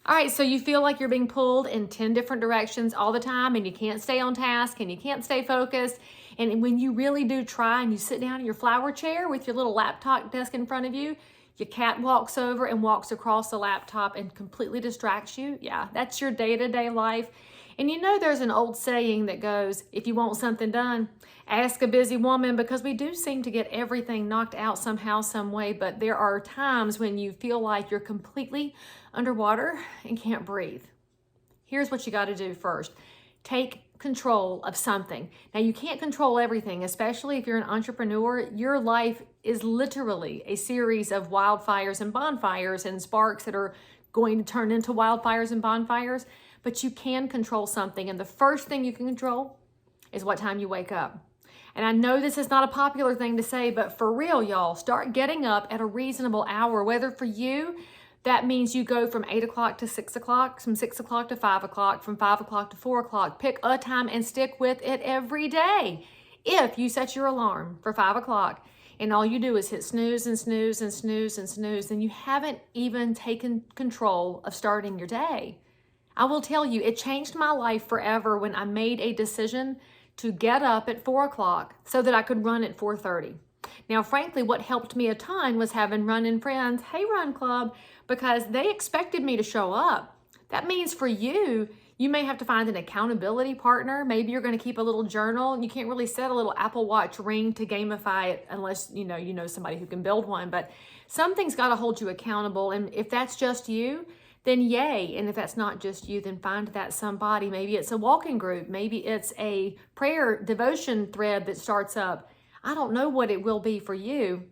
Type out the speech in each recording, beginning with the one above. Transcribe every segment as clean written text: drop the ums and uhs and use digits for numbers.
All right, so you feel like you're being pulled in 10 different directions all the time and you can't stay on task and you can't stay focused. And when you really do try and you sit down in your flower chair with your little laptop desk in front of you, your cat walks over and walks across the laptop and completely distracts you. Yeah, that's your day-to-day life. And you know there's an old saying that goes, if you want something done, ask a busy woman, because we do seem to get everything knocked out somehow, some way, but there are times when you feel like you're completely underwater and can't breathe. Here's what you got to do first. Take control of something. Now, you can't control everything, especially if you're an entrepreneur. Your life is literally a series of wildfires and bonfires and sparks that are going to turn into wildfires and bonfires, but you can control something. And the first thing you can control is what time you wake up. And I know this is not a popular thing to say, but for real, y'all, start getting up at a reasonable hour. Whether for you, that means you go from 8 o'clock to 6 o'clock, from 6 o'clock to 5 o'clock, from 5 o'clock to 4 o'clock. Pick a time and stick with it every day. If you set your alarm for 5 o'clock and all you do is hit snooze and snooze and snooze and snooze, then you haven't even taken control of starting your day. I will tell you, it changed my life forever when I made a decision to get up at 4 o'clock so that I could run at 4:30. Now, frankly, what helped me a ton was having run-in friends, hey, run club, because they expected me to show up. That means for you, you may have to find an accountability partner. Maybe you're going to keep a little journal. You can't really set a little Apple Watch ring to gamify it unless you know somebody who can build one, but something's got to hold you accountable. And if that's just you, then yay. And if that's not just you, then find that somebody. Maybe it's a walking group. Maybe it's a prayer devotion thread that starts up. I don't know what it will be for you,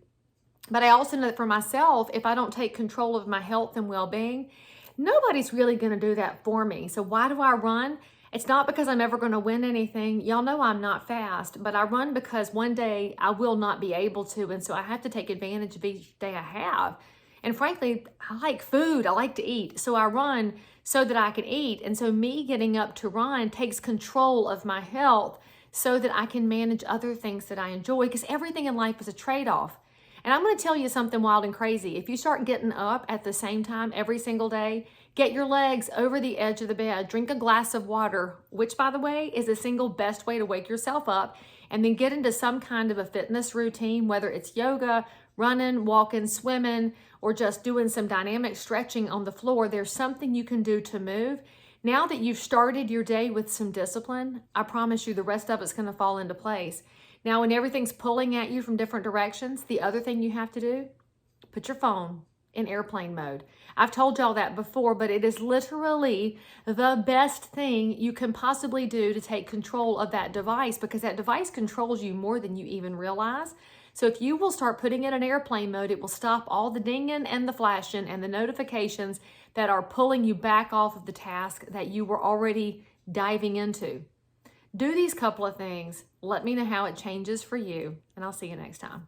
but I also know that for myself, if I don't take control of my health and well-being, nobody's really going to do that for me. So why do I run? It's not because I'm ever going to win anything. Y'all know I'm not fast, but I run because one day I will not be able to. And so I have to take advantage of each day I have. And frankly, I like food. I like to eat. So I run so that I can eat. And so me getting up to run takes control of my health so that I can manage other things that I enjoy, because everything in life is a trade-off. And I'm going to tell you something wild and crazy. If you start getting up at the same time every single day, get your legs over the edge of the bed, drink a glass of water, which by the way is the single best way to wake yourself up, and then get into some kind of a fitness routine, whether it's yoga, running, walking, swimming, or just doing some dynamic stretching on the floor. There's something you can do to move. Now that you've started your day with some discipline, I promise you the rest of it's going to fall into place. Now, when everything's pulling at you from different directions, the other thing you have to do, put your phone in airplane mode. I've told y'all that before, but it is literally the best thing you can possibly do to take control of that device, because that device controls you more than you even realize. So if you will start putting it in airplane mode, it will stop all the dinging and the flashing and the notifications that are pulling you back off of the task that you were already diving into. Do these couple of things. Let me know how it changes for you, and I'll see you next time.